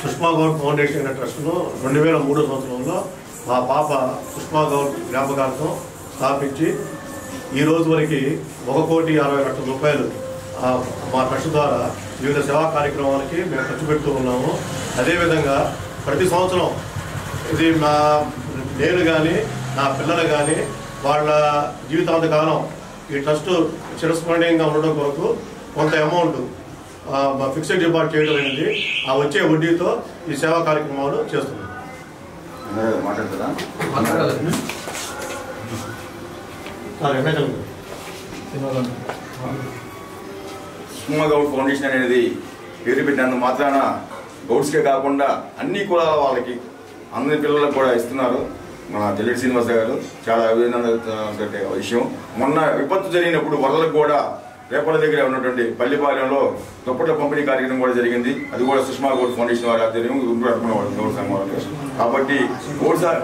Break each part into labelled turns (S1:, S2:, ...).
S1: Sushma Goud foundation అనే ట్రస్ట్ను 2003 సంవత్సరంలో మా పాప సుష్మా గౌడ్ జ్ఞాపకార్థం స్థాపించి ఈ రోజు వరకు 1,60,00,000 రూపాయలు మా ట్రస్ట్ ద్వారా వివిధ సేవా కార్యక్రమాలకి మేము ఖర్చు పెడుతూ ఉన్నాము. అదేవిధంగా ప్రతి సంవత్సరం ఇది నేను కానీ నా పిల్లలు కానీ వాళ్ళ జీవితాంతకాలం ఈ ట్రస్ట్ చిరస్మరణీయంగా ఉండడం కొరకు కొంత అమౌంట్ ఫిక్స్డ్ డిపాజిట్ చేయడం అనేది ఆ వచ్చే వడ్డీతో ఈ సేవా కార్యక్రమాలు చేస్తున్నాం.
S2: సుష్మా గౌడ్ ఫౌండేషన్ అనేది పేరు పెట్టినందుకు మాత్రాన గౌడ్స్కే కాకుండా అన్ని కులాల వాళ్ళకి అందరి పిల్లలకు కూడా ఇస్తున్నారు. మన తెల్లటి శ్రీనివాస గారు చాలా అభినందన విషయం. మొన్న విపత్తు జరిగినప్పుడు వరదలకు కూడా రేపల దగ్గర ఉన్నటువంటి పల్లిపాలెంలో దుప్పట్ల పంపిణీ కార్యక్రమం కూడా జరిగింది. అది కూడా సుష్మా గౌడ్ ఫౌండేషన్ వారి ఆధ్వర్యం గౌడ్ సంఘం వాళ్ళు. కాబట్టి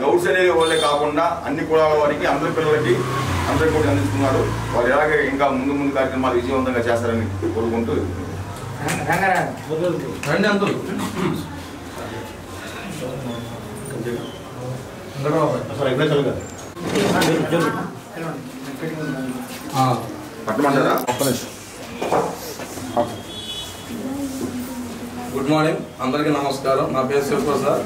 S2: గౌడ్స్ అనే వాళ్ళే కాకుండా అన్ని కులాల వారికి అందరి పిల్లలకి అందరి కూడా అందిస్తున్నారు. వారు ఎలాగే ఇంకా ముందు కార్యక్రమాలు విజయవంతంగా చేస్తారని కోరుకుంటూ
S3: గుడ్ మార్నింగ్ అందరికీ నమస్కారం. నా పేరు శివప్రసాద్.